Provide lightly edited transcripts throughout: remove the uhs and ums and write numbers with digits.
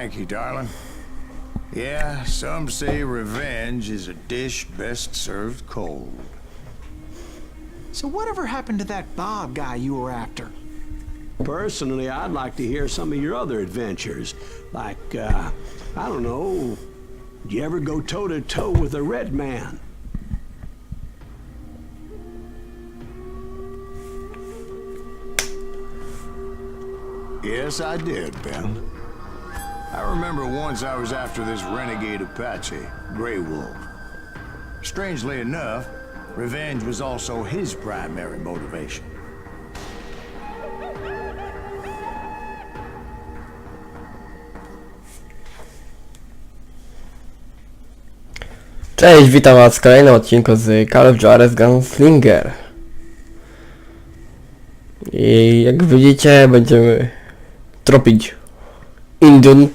Thank you, darling. Yeah, some say revenge is a dish best served cold. So whatever happened to that Bob guy you were after? Personally, I'd like to hear some of your other adventures. Like, I don't know, did you ever go toe-to-toe with a red man? Yes, I did, Ben. I remember once I was after this renegade Apache, Grey Wolf. Strangely enough, revenge was also his primary motivation. Cześć, witam was w kolejnym odcinku z Call of Juarez Gunslinger. I jak widzicie, będziemy tropić Indian.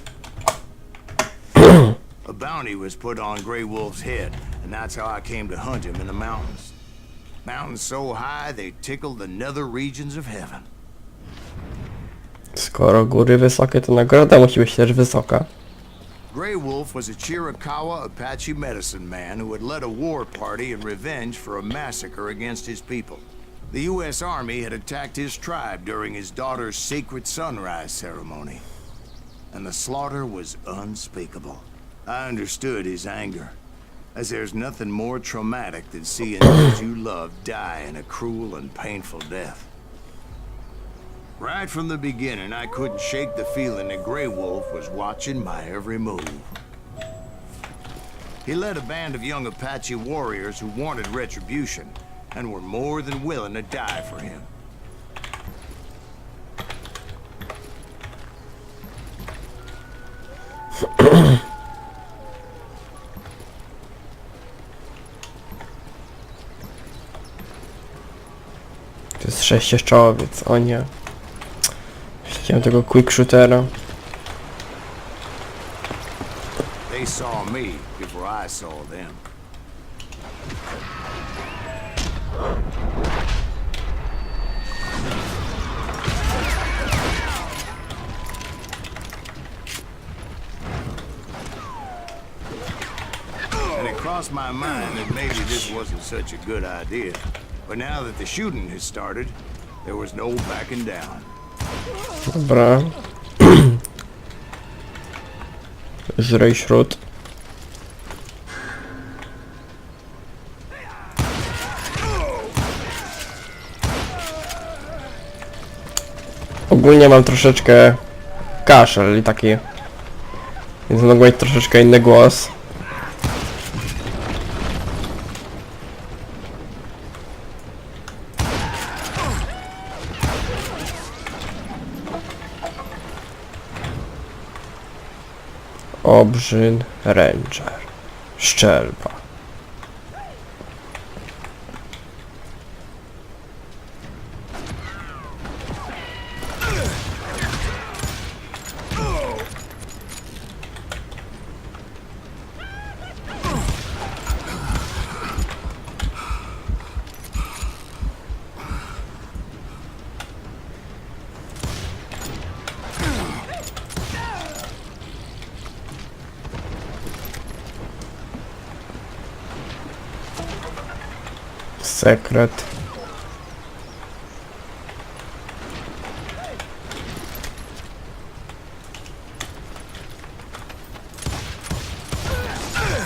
A bounty was put on Grey Wolf's head, and that's how I came to hunt him in the mountains. Mountains so high they tickled the nether regions of heaven. Skoro góry wysokie, to nagroda musi być też wysoka. Grey Wolf was a Chiricahua Apache medicine man who had led a war party in revenge for a massacre against his people. The U.S. Army had attacked his tribe during his daughter's sacred sunrise ceremony, and the slaughter was unspeakable. I understood his anger, as there's nothing more traumatic than seeing those you love die in a cruel and painful death. Right from the beginning, I couldn't shake the feeling that Grey Wolf was watching my every move. He led a band of young Apache warriors who wanted retribution and were more than willing to die for him. To jest sześciostrzałowiec, o nie. Chciałem tego quick shootera. They saw me before I saw them. And it crossed my mind that maybe this wasn't such a good idea. But now that the shooting had started, there was no backing down. Dobra. Żrej śród. Ogólnie mam troszeczkę kaszel i taki, więc mogę mieć troszeczkę inny głos. Obrzyn, ranger, szczelba. Sekret.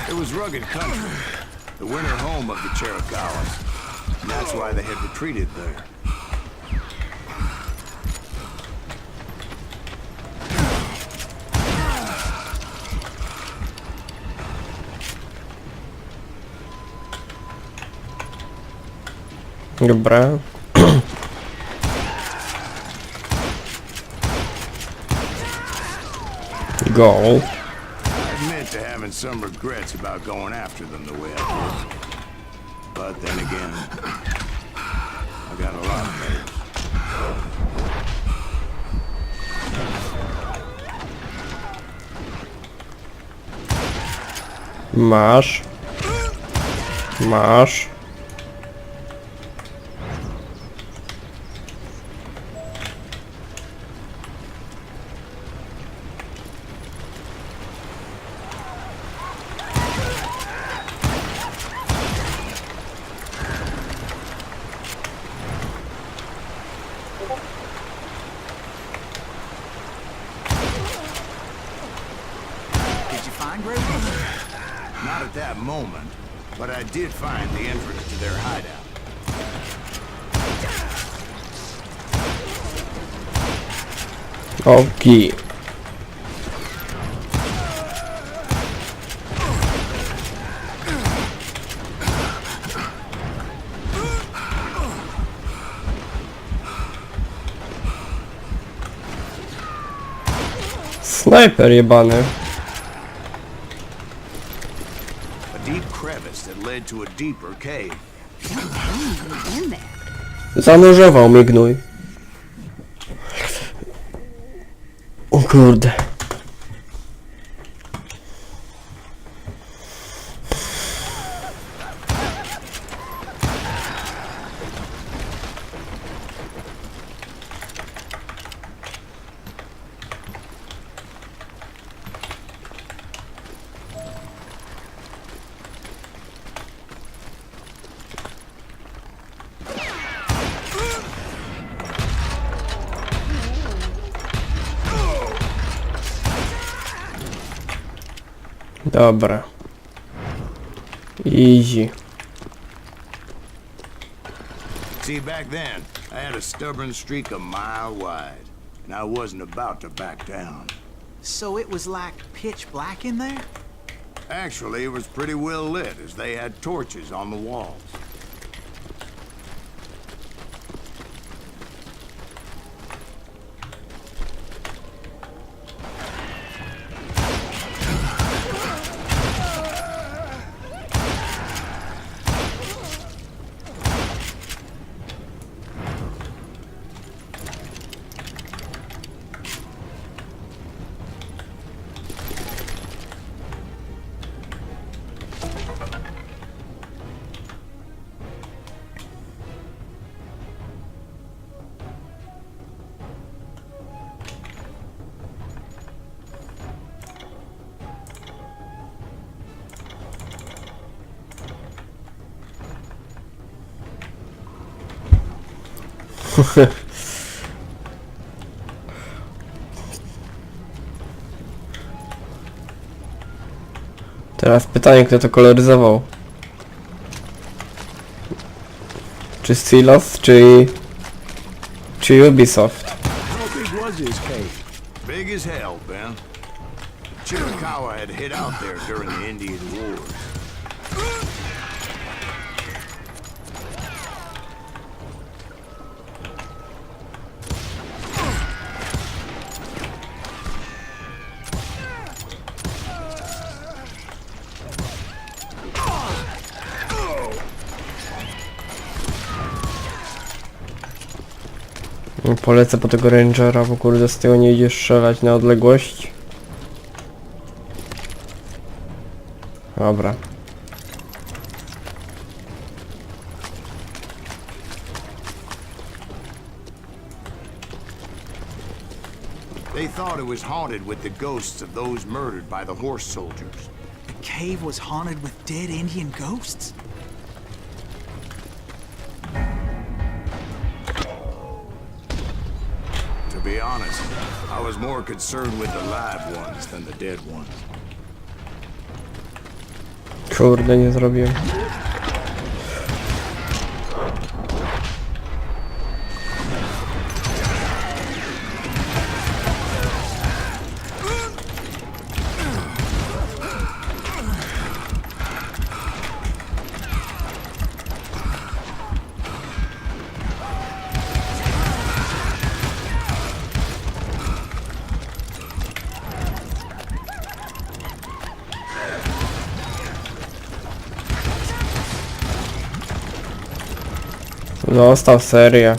It was rugged country, the winter home of the Chiricahuas, and that's why they had retreated there. Dobra. Go. I admit to having some regrets about going after them the way I did. But then again, I got a lot of nerves. Masz. Masz. Did you find Graves'a? Not at that moment, but I did find the entrance to their hideout. Okay. Snajper jebany. A deep crevice that led to a deeper cave. In there. Zanurzował mnie gnój. O kurde. Dobra. Easy. See, back then, I had a stubborn streak a mile wide, and I wasn't about to back down. So it was like pitch black in there? Actually, it was pretty well lit, as they had torches on the walls. Teraz pytanie, kto to koloryzował? Czy Silas, czy Ubisoft? How big was his cave? Big as hell, Ben. Chiricahua had hid out there during the Indian Wars. Polecę po tego rangera, bo kurde z tego nie idzie strzelać na odległość. Dobra. They thought it was haunted with the ghosts of those murdered by the horse soldiers. The cave was haunted with dead Indian ghosts? To be honest, I was more concerned with the live ones than the dead ones. Kurde, nie zrobiłem. Zostaw serię.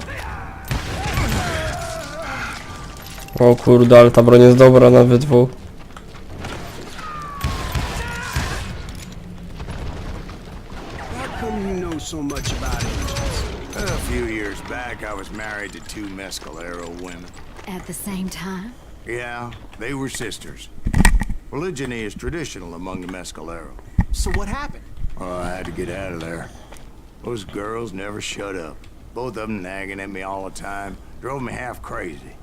O kurde, ale ta broń jest dobra na wydwu. How come you know so much about it? A few years back, I was married to two Mescalero women. At the same time? Yeah, they were sisters. Polygyny is traditional among the Mescalero. So what happened? Oh, I had to get out of there. Those girls never shut up. Both of them nagging at me all the time. Drove me half crazy.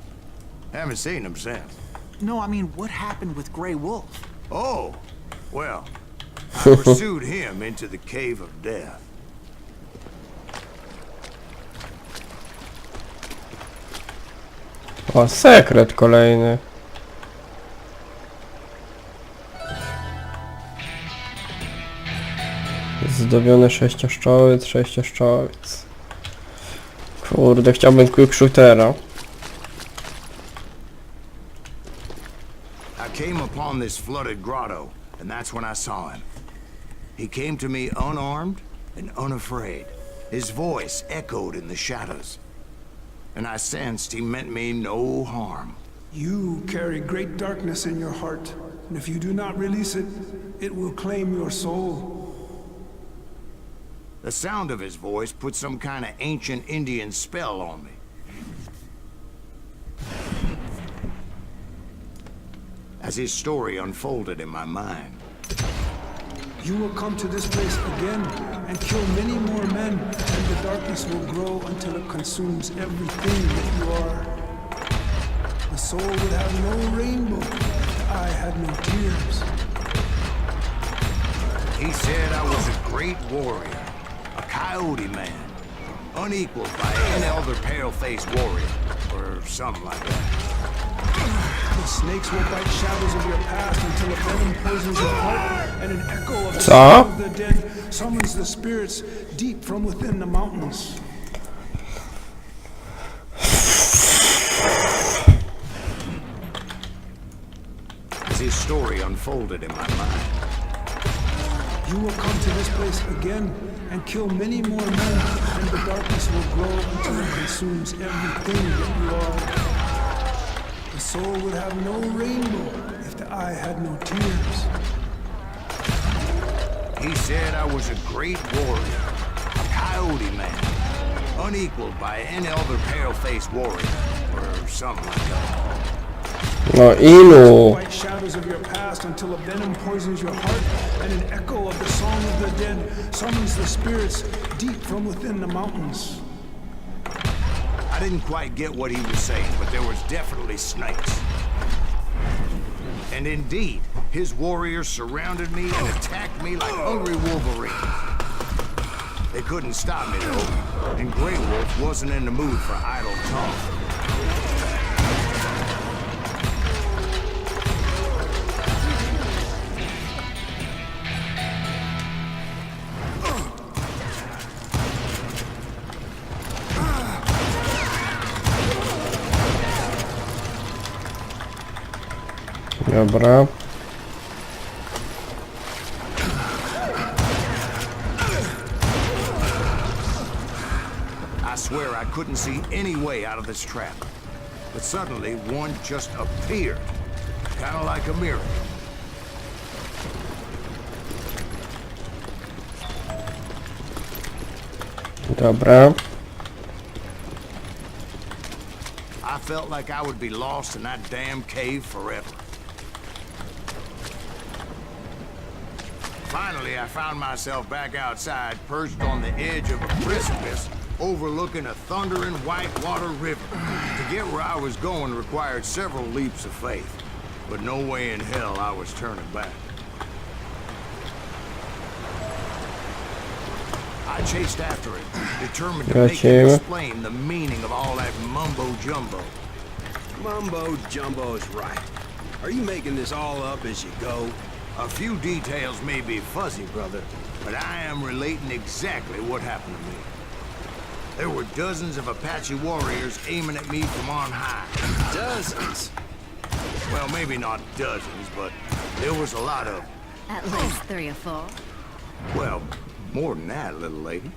Haven't seen them since. No, I mean, what happened with Grey Wolf? Oh, well, I pursued him into the cave of death. O, sekret kolejny. Zdobiony sześcioszczowiec. Kurde, chciałbym quick shootera. I came upon this flooded grotto, and that's when I saw him. He came to me unarmed and unafraid. His voice echoed in the shadows, and I sensed he meant me no harm. You carry great darkness in your heart, and if you do not release it, it will claim your soul. The sound of his voice put some kind of ancient Indian spell on me. As his story unfolded in my mind, You will come to this place again and kill many more men, and the darkness will grow until it consumes everything that you are. The soul would have no rainbow if the eye had no tears. he said I was a great warrior, a coyote man, unequaled by any other pale-faced warrior, or something like that. The snakes will bite shadows of your past until a venom poisons your heart, and an echo of the Co? sound of the dead summons the spirits deep from within the mountains. As his story unfolded in my mind, You will come to this place again and kill many more men, and the darkness will grow until it consumes everything that you are. The soul would have no rainbow if the eye had no tears. he said I was a great warrior, a coyote man, unequaled by any other pale-faced warrior, or something like that. No ilu? White shadows of your past until a venom poisons your heart, and an echo of the song of the dead summons the spirits deep from within the mountains. I didn't quite get what he was saying, but there was definitely snakes. And indeed, his warriors surrounded me and attacked me like hungry wolverines. They couldn't stop me though, and Grey Wolf wasn't in the mood for idle talk. Dobra. I swear I couldn't see any way out of this trap. But suddenly, one just appeared. Kind of like a miracle. Dobra. I felt like I would be lost in that damn cave forever. Finally, I found myself back outside, perched on the edge of a precipice, overlooking a thundering whitewater river. To get where I was going required several leaps of faith, but no way in hell I was turning back. I chased after it, determined to make him explain the meaning of all that mumbo-jumbo. Mumbo-jumbo's right. Are you making this all up as you go? A few details may be fuzzy, brother, but I am relating exactly what happened to me. There were dozens of Apache warriors aiming at me from on high. Dozens? Well, maybe not dozens, but there was a lot of them. At least 3 or 4. Well, more than that, little lady.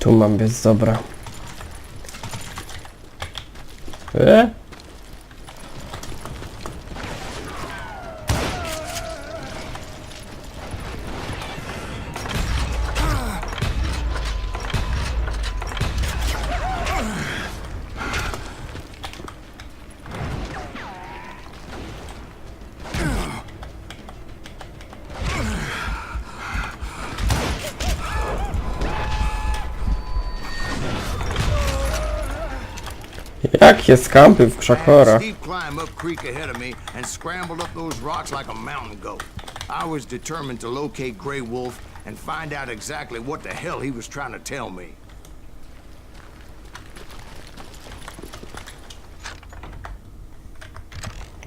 Tu mam być, dobra. Jakie skampy w krzakora. Steep climb up creek ahead of me and scrambled up those rocks like a mountain goat. I was determined to locate Grey Wolf and find out exactly what the hell he was trying to tell me.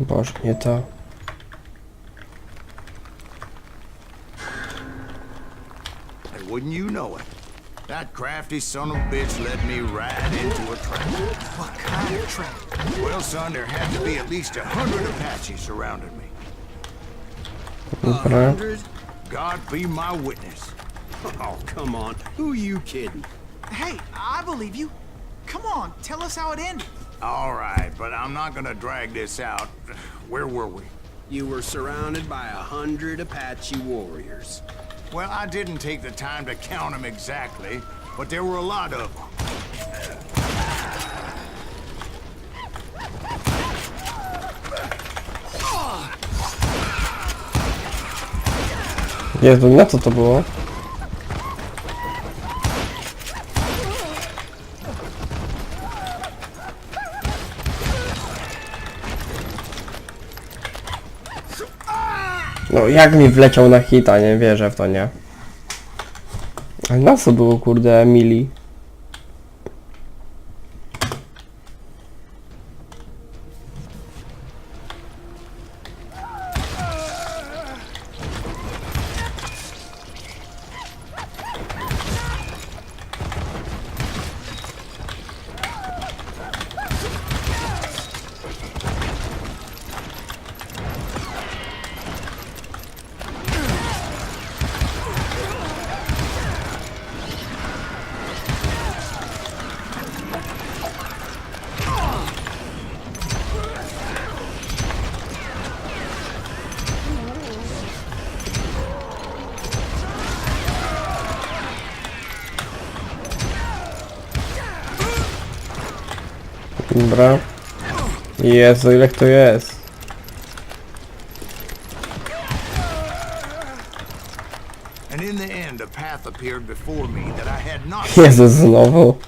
Boże, nie to. And wouldn't you know it, that crafty son of a bitch led me right into a trap. What kind of trap? Well, son, there had to be at least 100 Apaches surrounding me. Dobra. God be my witness. Oh, come on. Who are you kidding? Hey, I believe you. Come on, tell us how it ended. All right, but I'm not gonna drag this out. Where were we? You were surrounded by 100 Apache warriors. Well, I didn't take the time to count them exactly, but there were a lot of them. Jezu, na co to było? No jak mi wleciał na hita, nie wierzę w to, nie? Ale na co było, kurde, Emily? Dobra. Jezu, ile to jest? And in the end, a path appeared before me that I had not Jezus, znowu.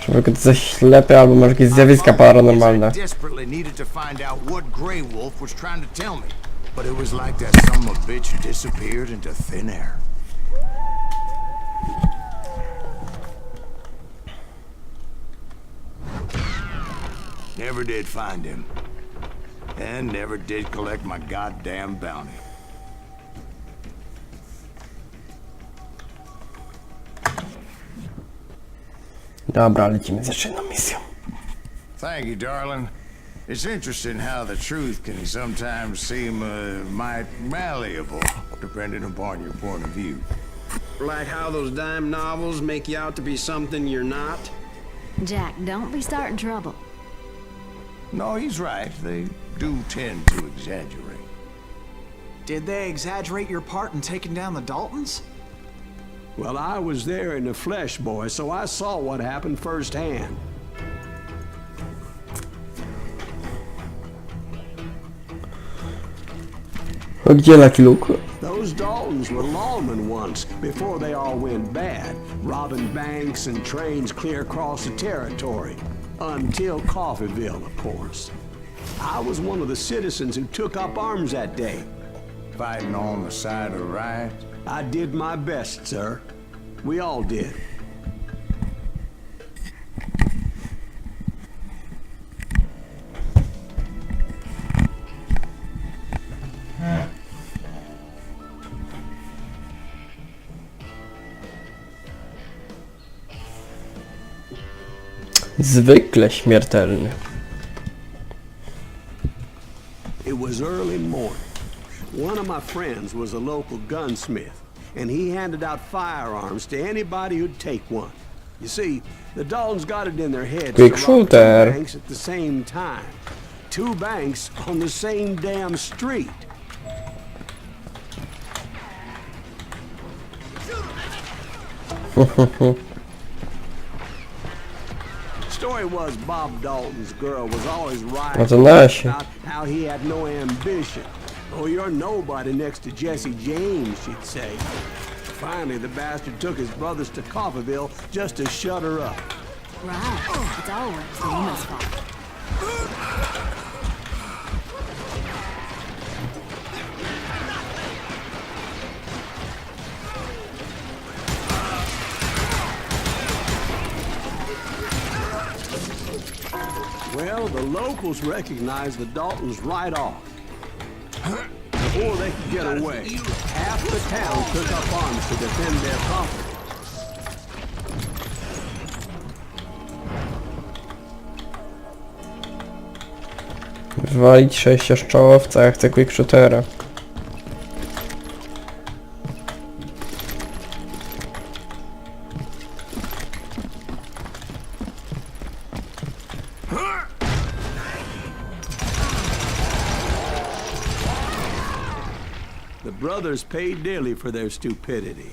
Człowiek to coś ślepy albo masz jakieś zjawiska paranormalne. I desperately needed to find out what Grey Wolf was trying to tell me, but it was like that son of a bitch disappeared into thin air. Never did find him, and never did collect my goddamn bounty. Dobra, lecimy z jeszcze jedną misją. Thank you, darling. It's interesting how the truth can sometimes seem might malleable, depending upon your point of view. Like how those dime novels make you out to be something you're not. Jack, don't be starting trouble. No, he's right. They do tend to exaggerate. Did they exaggerate your part in taking down the Daltons? Well, I was there in the flesh, boy, so I saw what happened firsthand. A gdzie Lucky Luke? Those Daltons were lawmen once, before they all went bad, robbing banks and trains clear across the territory. Until Coffeeville, of course. I was one of the citizens who took up arms that day. Fighting on the side of right. I did my best, sir. We all did. Zwykle śmiertelny. It was early morning. One of my friends was a local gunsmith, and he handed out firearms to anybody who'd take one. You see, the Daltons got it in their heads Quick to rob shooter. 2 banks at the same time. 2 banks on the same damn street. Story was Bob Dalton's girl was always right No to nasi. about how he had no ambition. Oh, you're nobody next to Jesse James, she'd say. Finally, the bastard took his brothers to Coffeeville just to shut her up. Right. It's always the woman's fault. Well, the locals recognized the Daltons right off. Before they could get away, half the town took up arms to defend their property. Walić sześcioszczołowca, ja chcę quick shootera. The brothers paid dearly for their stupidity,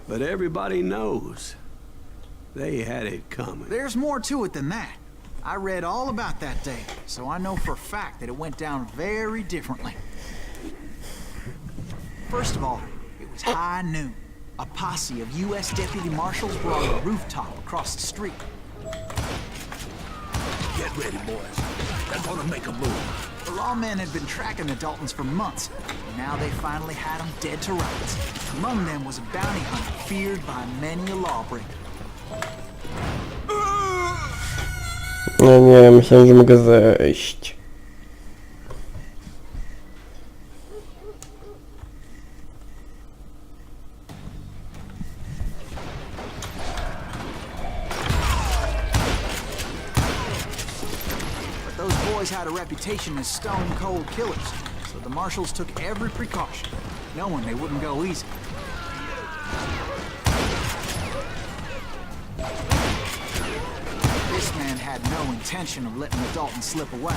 but everybody knows they had it coming. There's more to it than that. I read all about that day, so I know for a fact that it went down very differently. First of all, it was high noon. A posse of U.S. deputy marshals were on the rooftop across the street. Get ready, boys. They're gonna make a move. The lawmen had been tracking the Daltons for months, and now they finally had them dead to rights. Among them was a bounty hunter feared by many a lawbreaker. No nie, myślałem, że mogę zejść. But those boys had a reputation as stone-cold killers, so the marshals took every precaution, knowing they wouldn't go easy. This man had no intention of letting the Daltons slip away.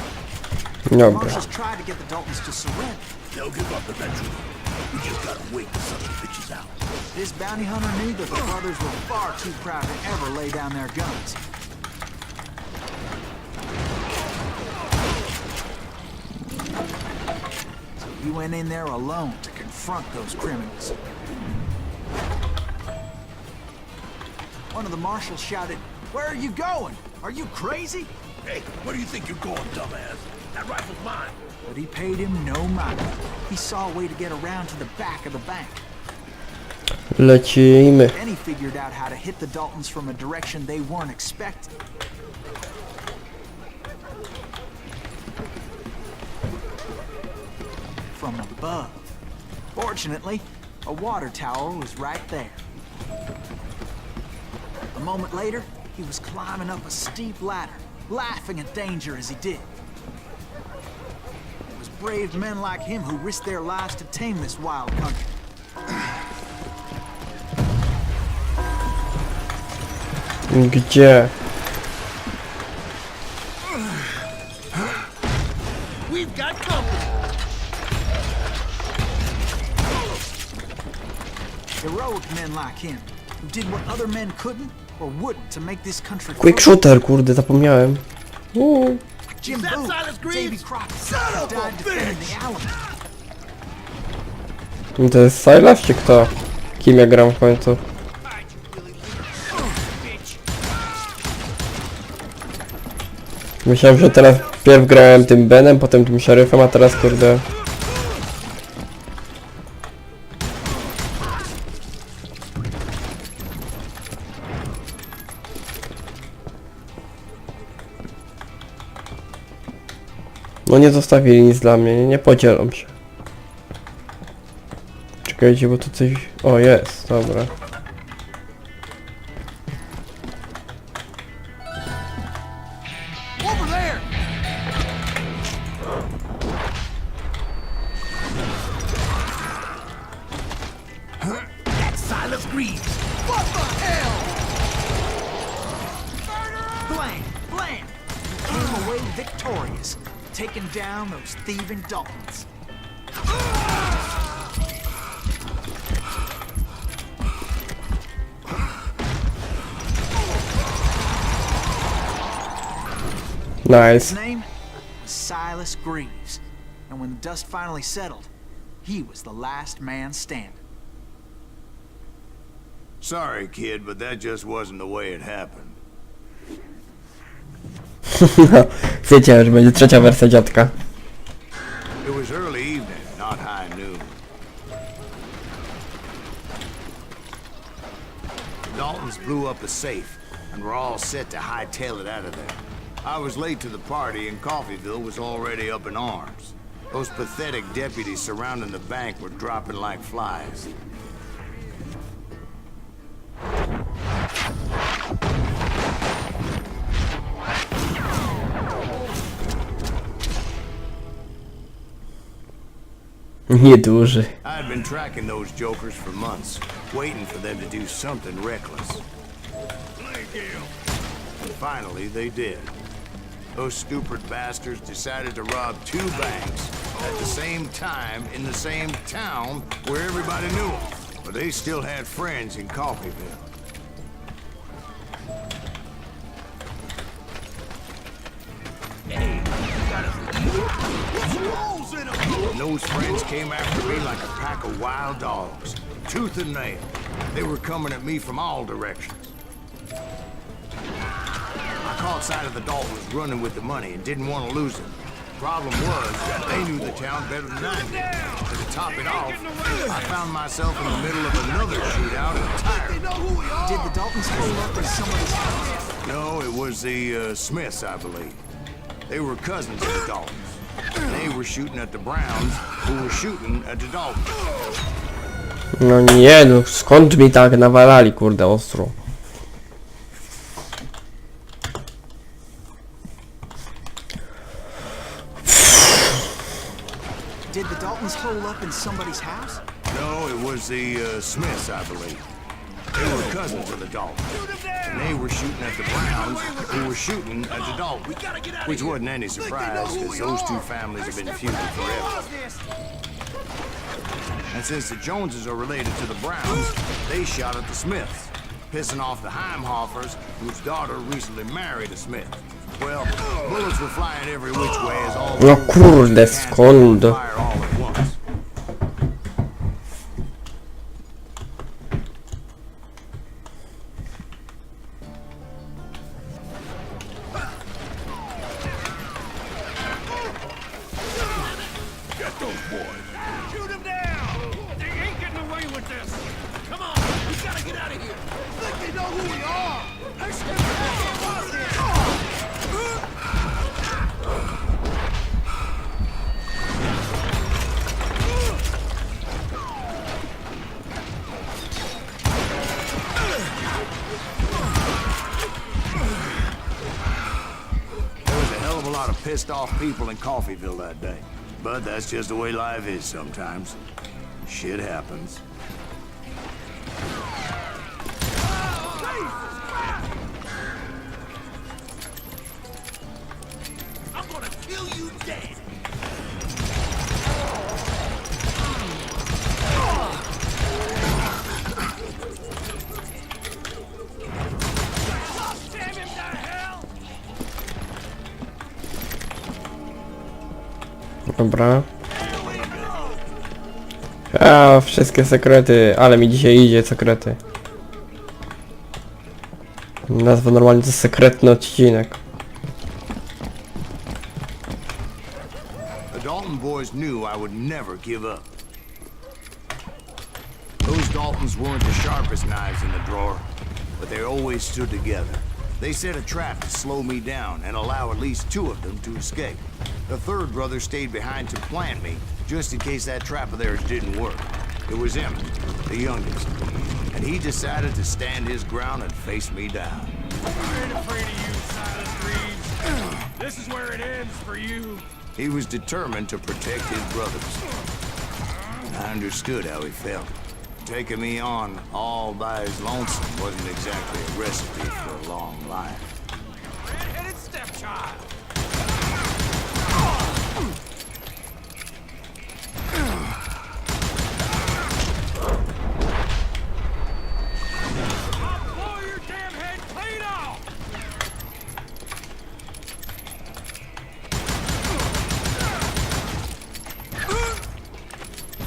The Dobra. marshals tried to get the Daltons to surrender. They'll give up eventually. We just gotta wait till something bitches out. This bounty hunter knew that the brothers were far too proud to ever lay down their guns. So he went in there alone to confront those criminals. One of the marshals shouted, "Where are you going? Are you crazy?" Hey, where do you think you're going, dumbass? That rifle's mine. But he paid him no mind. He saw a way to get around to the back of the bank. Lecimy. Then he figured out how to hit the Daltons from a direction they weren't expecting. From above. Fortunately, a water tower was right there. A moment later, he was climbing up a steep ladder, laughing at danger as he did. It was brave men like him who risked their lives to tame this wild country. Gdzie? We've got company. Heroic men like him, who did what other men couldn't or wouldn't to make this country Quick free. shooter, kurde, zapomniałem. Jim Is that Booth, Silas Davy Greaves? Crockett, Son of a died defending bitch! the Alamo. To jest Silas czy kto? Kim ja gram w końcu? Myślałem, że teraz pierw grałem tym Benem, potem tym szeryfem, a teraz kurde... No nie zostawili nic dla mnie, nie podzielą się. Czekajcie, bo tu coś... O, jest, dobra. Over there! That's Silas Greaves. What the hell? Blam! Blam! He came away victorious, taking down those thieving Daltons. Nice. His name was Silas Greaves, and when the dust finally settled, he was the last man standing. Sorry, kid, but that just wasn't the way it happened. No, wiedziałem, że będzie trzecia wersja dziadka. It was early evening, not high noon. The Daltons blew up a safe, and were all set to hightail it out of there. I was late to the party, and Coffeeville was already up in arms. Those pathetic deputies surrounding the bank were dropping like flies. Nieduży. I had been tracking those jokers for months, waiting for them to do something reckless. And finally, they did. Those stupid bastards decided to rob 2 banks at the same time in the same town where everybody knew them. But they still had friends in Coffeeville. And those friends came after me like a pack of wild dogs, tooth and nail. They were coming at me from all directions. I caught sight of the Daltons running with the money and didn't want to lose it. Problem was that they knew the town better than I did. And to top it off, I found myself in the middle of another shootout entirely. Did the Daltons pull up in somebody's house? No, it was the Smiths, I believe. They were cousins of the Daltons. They were shooting at the Browns, who were shooting at the Daltons. No nie, no skąd mi tak nawalali, kurde, ostro. Did the Daltons pull up in somebody's house? No, it was the Smiths, I believe. They were cousins of the Daltons. And they were shooting at the Browns, who were shooting at the Daltons. Which wasn't any surprise, because those 2 families have been feuding forever. And since the Joneses are related to the Browns, they shot at the Smiths, pissing off the Heimhoffers, whose daughter recently married a Smith. Well, bullets were flying every which way as all No kurde, skąd? fire all at once. Get those boys! Shoot them down! They ain't getting away with this! Come on, we gotta get out of here! Think they know who we are! They're scared of There was a hell of a lot of pissed off people in Coffeeville that day. But that's just the way life is sometimes. Shit happens. I'm gonna kill you dead! Damn him to hell! Dobra. A, wszystkie sekrety, ale mi dzisiaj idzie sekrety. Nazwa normalnie to jest sekretny odcinek. The Dalton boys knew I would never give up. Those Daltons weren't the sharpest knives in the drawer, but they always stood together. They set a trap to slow me down and allow at least 2 of them to escape. The 3rd brother stayed behind to plant me, just in case that trap of theirs didn't work. It was Emmett, the youngest, and he decided to stand his ground and face me down. I ain't afraid of you, Silas Greaves. This is where it ends for you. He was determined to protect his brothers. I understood how he felt. Taking me on all by his lonesome wasn't exactly a recipe for a long life. Red-headed stepchild. I'll blow your damn head clean off!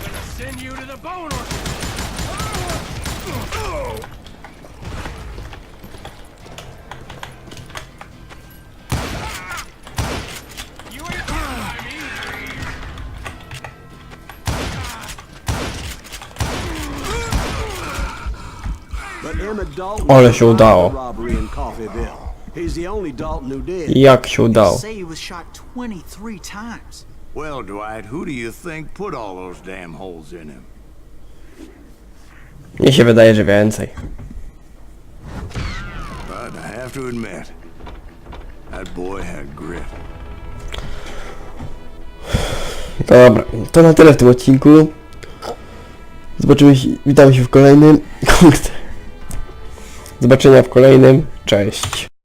Gonna send you to the bone orchard. Emmett Dalton Ale się udało. robbery in Coffeeville. He's the only Dalton who did. Jak się udało? Say he was shot 23 times. Well, Dwight, who do you think put all those damn holes in him? Mnie się wydaje, że więcej. But I have to admit, that boy had grit. Dobra, to na tyle w tym odcinku. Zobaczymy się, witamy się w kolejnym. Zobaczenia w kolejnym. Cześć.